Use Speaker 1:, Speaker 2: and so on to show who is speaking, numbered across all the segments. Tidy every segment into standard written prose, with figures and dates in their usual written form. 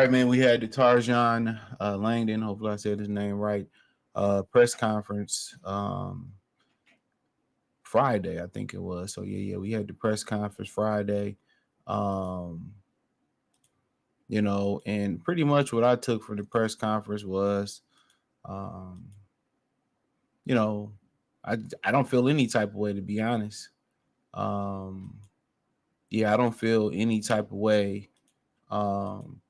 Speaker 1: right, man. We had the Tarjan Langdon. Hopefully, I said his name right. Press conference Friday, I think it was. So yeah, we had the press conference Friday. Um, and pretty much what I took from the press conference was, um, you know, I don't feel any type of way, to be honest. Um, yeah, I don't feel any type of way. Um,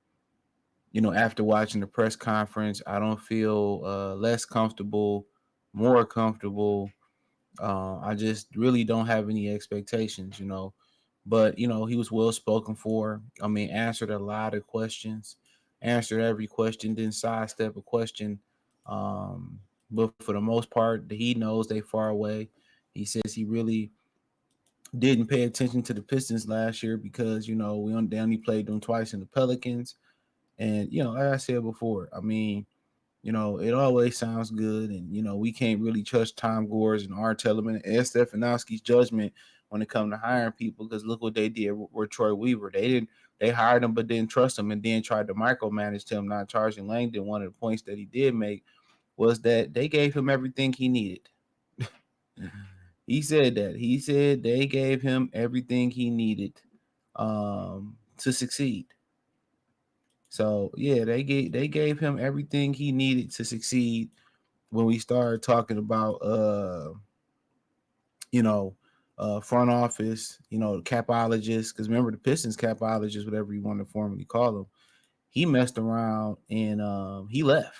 Speaker 1: after watching the press conference, I don't feel less comfortable, more comfortable. I just really don't have any expectations. But he was well spoken for. I mean, answered a lot of questions, answered every question, didn't sidestep a question. Um, but for the most part, he knows they far away. He says he really didn't pay attention to the Pistons last year because they only played them twice in the Pelicans. And like I said before, I mean, it always sounds good, and we can't really trust Tom Gore's and Art Tellerman and Ed Stefanowski's judgment when it comes to hiring people. Because look what they did with Troy Weaver. They hired him but didn't trust him, and then tried to micromanage him, not charging Langdon. One of the points that he did make was that they gave him everything he needed. He said that. He said they gave him everything he needed to succeed. So yeah, they gave him everything he needed to succeed when we started talking about you know front office, capologists, because remember the Pistons capologist, whatever you want to formally call him, he messed around and he left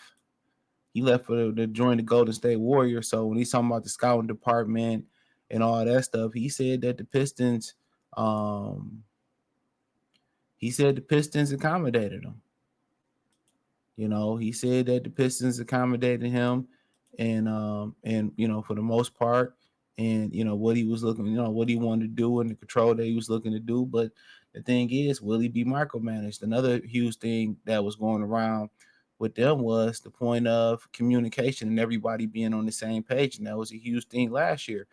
Speaker 1: for to join the Golden State Warriors. So when he's talking about the scouting department and all that stuff, he said that the Pistons um accommodated him. He said that the Pistons accommodated him, and for the most part, and what he was looking, what he wanted to do and the control that he was looking to do. But the thing is, will he be micromanaged? Another huge thing that was going around with them was the point of communication and everybody being on the same page, and that was a huge thing last year.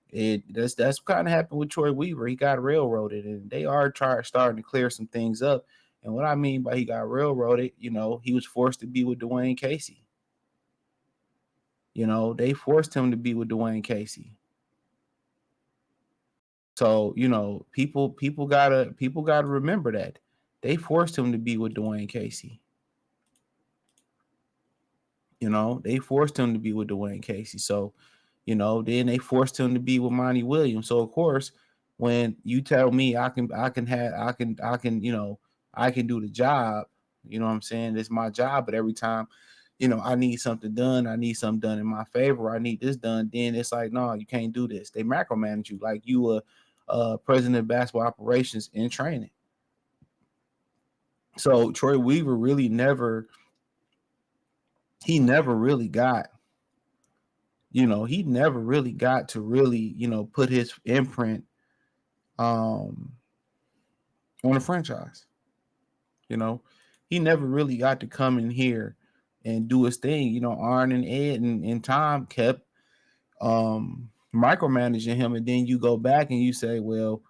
Speaker 1: That's kind of happened with Troy Weaver. He got railroaded, and they are starting to clear some things up. And what I mean by he got railroaded, he was forced to be with Dwayne Casey. They forced him to be with Dwayne Casey. So people gotta remember that they forced him to be with Dwayne Casey. They forced him to be with Dwayne Casey. So then they forced him to be with Monty Williams. So of course, when you tell me I can do the job, you know what I'm saying? It's my job, but every time, I need something done, I need something done in my favor, I need this done, then it's like, no, you can't do this. They macromanage you like you president of basketball operations in training. So Troy Weaver really never really got he never really got to really, put his imprint um on the franchise. You know, he never really got to come in here and do his thing. Arn and Ed and Tom kept micromanaging him, and then you go back and you say, well,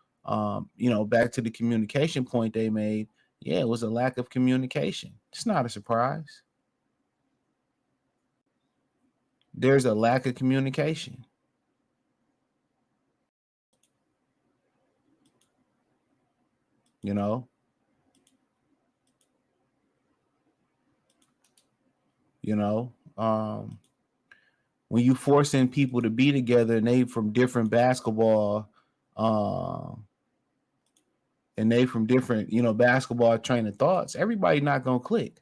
Speaker 1: back to the communication point they made. Yeah, it was a lack of communication. It's not a surprise. There's a lack of communication. You know, you know. When you forcing people to be together and they from different basketball, uh, and they from different, basketball train of thoughts, everybody not gonna click.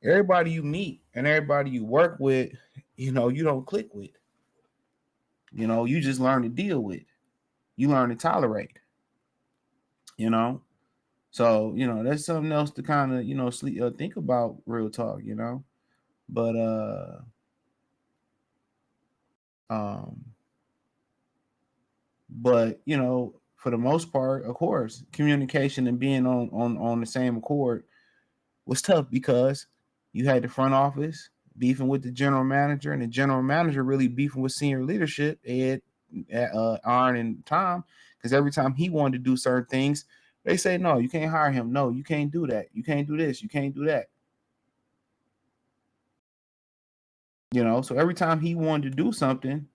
Speaker 1: Everybody you meet and everybody you work with, you don't click with. You just learn to deal with. You learn to tolerate. You know, so that's something else to kind of think about. Real talk. But um, but for the most part, of course, communication and being on the same accord was tough because you had the front office beefing with the general manager, and the general manager really beefing with senior leadership, Ed, Arn, and Tom, because every time he wanted to do certain things, They say, no, you can't hire him. No, you can't do that. You can't do this. You can't do that. So every time he wanted to do something,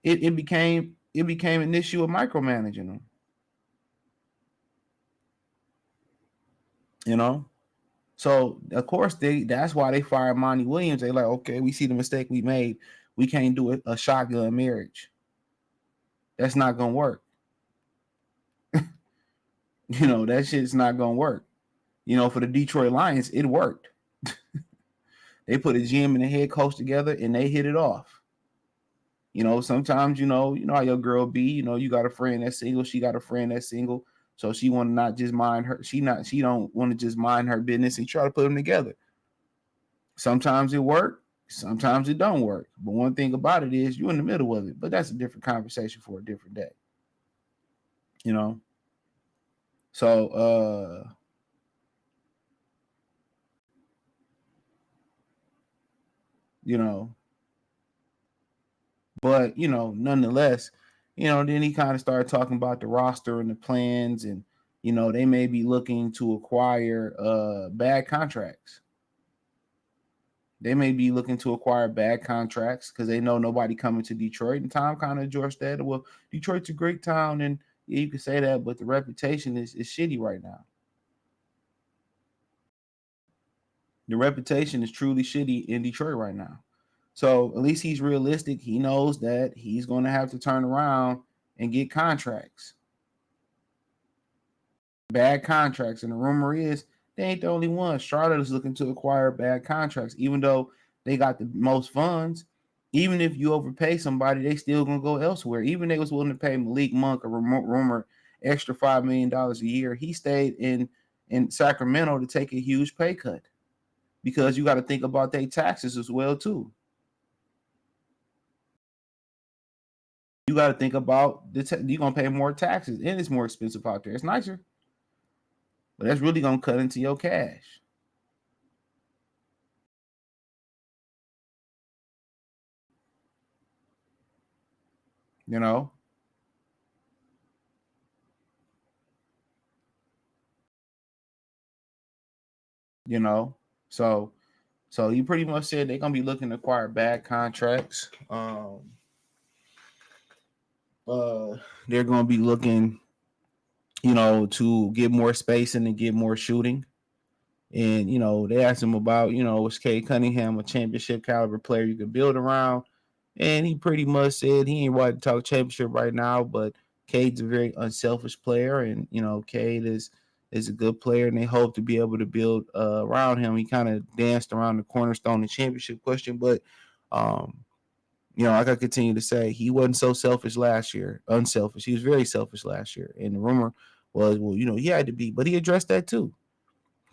Speaker 1: it became an issue of micromanaging him. So of course that's why they fired Monty Williams. They like, okay, we see the mistake we made. We can't do a shotgun marriage. That's not gonna work. That shit's not gonna work. For the Detroit Lions, it worked. They put a GM and a head coach together and they hit it off. Sometimes you know how your girl be. You got a friend that's single, she got a friend that's single, so she want to not just mind her. She don't want to just mind her business and try to put them together. Sometimes it work, sometimes it don't work. But one thing about it is you're in the middle of it. But that's a different conversation for a different day. So but nonetheless, then he kind of started talking about the roster and the plans, and they may be looking to acquire bad contracts. They may be looking to acquire bad contracts because they know nobody coming to Detroit. And Tom kind of addressed that. Well, Detroit's a great town, and yeah, you can say that, but the reputation is shitty right now. The reputation is truly shitty in Detroit right now. So at least he's realistic. He knows that he's going to have to turn around and get contracts. Bad contracts. And the rumor is they ain't the only one. Charlotte is looking to acquire bad contracts, even though they got the most funds. Even if you overpay somebody, they still gonna go elsewhere. Even they was willing to pay Malik Monk a rumor extra $5 million a year. He stayed in Sacramento to take a huge pay cut because you got to think about their taxes as well too. You got to think about you're gonna pay more taxes, and it's more expensive out there. It's nicer, but that's really gonna cut into your cash. You know, you know. So he pretty much said they're gonna be looking to acquire bad contracts. They're gonna be looking, to get more spacing and get more shooting. And they asked him about, was Cade Cunningham a championship caliber player you could build around? And he pretty much said he ain't ready to talk championship right now, but Cade's a very unselfish player, and Cade is a good player, and they hope to be able to build around him. He kind of danced around the cornerstone and championship question, but like I continue to say, he wasn't so selfish last year. Unselfish. He was very selfish last year, and the rumor was, well, he had to be, but he addressed that too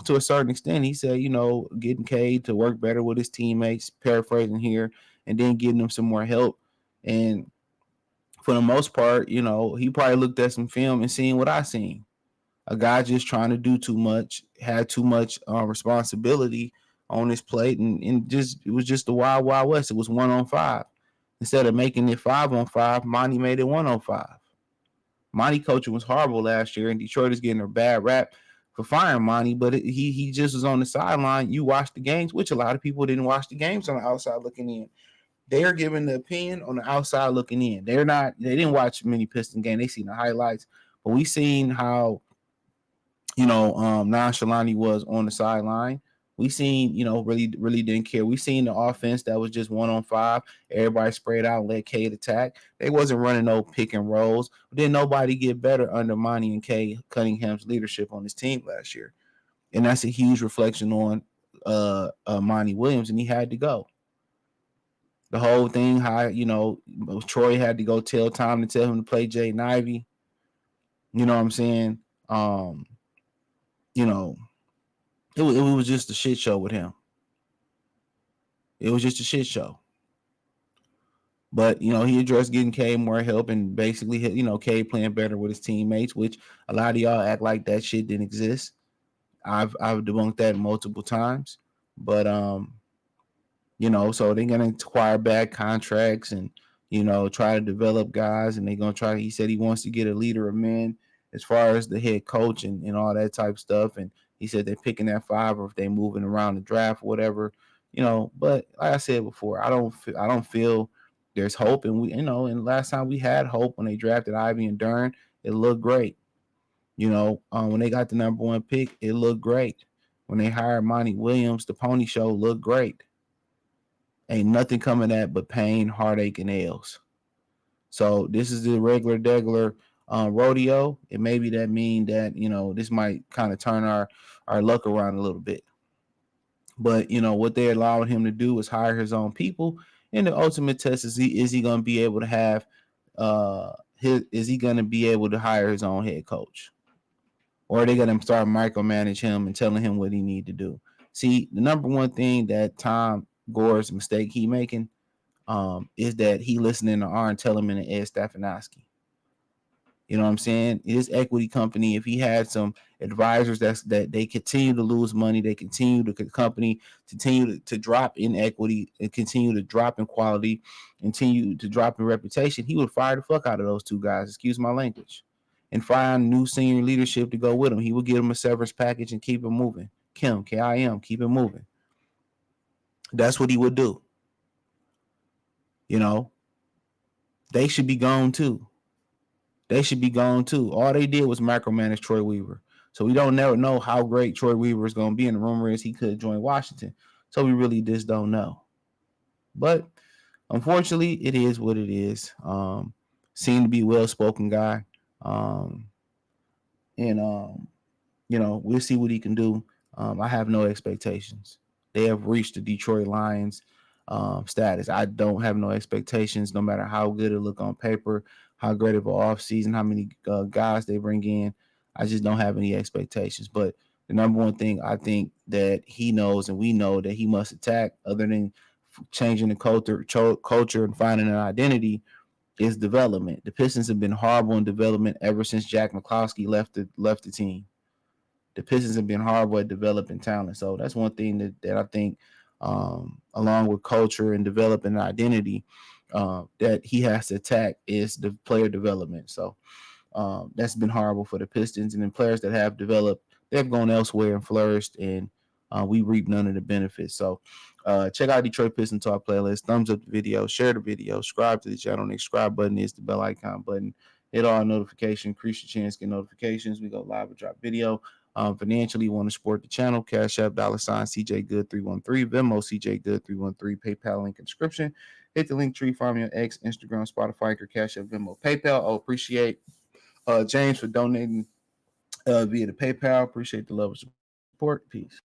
Speaker 1: to a certain extent. He said, getting Cade to work better with his teammates, paraphrasing here, and then getting them some more help. And for the most part, he probably looked at some film and seen what I seen. A guy just trying to do too much, had too much responsibility on his plate, and just it was just the wild, wild west. It was 1-on-5. Instead of making it 5-on-5, Monty made it 1-on-5. Monty coaching was horrible last year, and Detroit is getting a bad rap for firing Monty, but he just was on the sideline. You watched the games, which a lot of people didn't watch the games on the outside looking in. They are giving the opinion on the outside looking in. They didn't watch many Piston games. They seen the highlights, but we seen how nonchalant he was on the sideline. We seen, really didn't care. We seen the offense that was just 1-on-5. Everybody sprayed out and let Cade attack. They wasn't running no pick and rolls. But then nobody get better under Monty and Cade Cunningham's leadership on his team last year. And that's a huge reflection on Monty Williams, and he had to go. The whole thing, how, Troy had to go tell Tom to tell him to play Jaden Ivey. You know what I'm saying? You know, it was just a shit show with him. It was just a shit show. But he addressed getting Cade more help and basically, Cade playing better with his teammates, which a lot of y'all act like that shit didn't exist. I've debunked that multiple times. But so they're gonna acquire bad contracts and try to develop guys, and they're gonna try. He said he wants to get a leader of men as far as the head coach and all that type stuff. And he said they're picking that 5 or if they moving around the draft or whatever, But like I said before, I don't feel there's hope. And and last time we had hope when they drafted Ivy and Dern, it looked great. When they got the number 1 pick, it looked great. When they hired Monty Williams, the Pony Show looked great. Ain't nothing coming at but pain, heartache, and L's. So this is the regular degular rodeo. And maybe that mean that this might kind of turn our luck around a little bit. But what they allowed him to do is hire his own people. And the ultimate test is he going to be able to have is he going to be able to hire his own head coach, or are they going to start micromanage him and telling him what he need to do? See, the number one thing that Tom Gore's mistake he making is that he listening to Arn Tellerman and Ed Stefanowski. You know what I'm saying? His equity company, if he had some advisors that they continue to lose money, they continue to company continue to drop in equity and continue to drop in quality, continue to drop in reputation, he would fire the fuck out of those two guys. Excuse my language. And find new senior leadership to go with him. He would give him a severance package and keep it moving. KIM, keep it moving. That's what he would do. They should be gone too. They should be gone too. All they did was micromanage Troy Weaver. So we don't never know how great Troy Weaver is going to be. And the rumor is he could join Washington. So we really just don't know. But unfortunately, it is what it is. Seemed to be a well-spoken guy. And we'll see what he can do. I have no expectations. They have reached the Detroit Lions status. I don't have no expectations, no matter how good it look on paper, how great of an offseason, how many guys they bring in. I just don't have any expectations. But the number one thing I think that he knows and we know that he must attack, other than changing the culture and finding an identity, is development. The Pistons have been horrible in development ever since Jack McCloskey left the team. The Pistons have been horrible at developing talent. So that's one thing that I think, along with culture and developing identity, that he has to attack is the player development. So that's been horrible for the Pistons. And then players that have developed, they've gone elsewhere and flourished, and we reap none of the benefits. So check out Detroit Pistons Talk playlist. Thumbs up the video, share the video, subscribe to the channel. The subscribe button is the bell icon button. Hit all notifications, increase your chance to get notifications. We go live and drop video. Financially, want to support the channel, Cash App, $CJ Good 313, Venmo CJ Good 313, PayPal link in description. Hit the link tree, find me on X, Instagram, Spotify, or Cash App, Venmo, PayPal. I appreciate James for donating via the PayPal. Appreciate the love and support. Peace.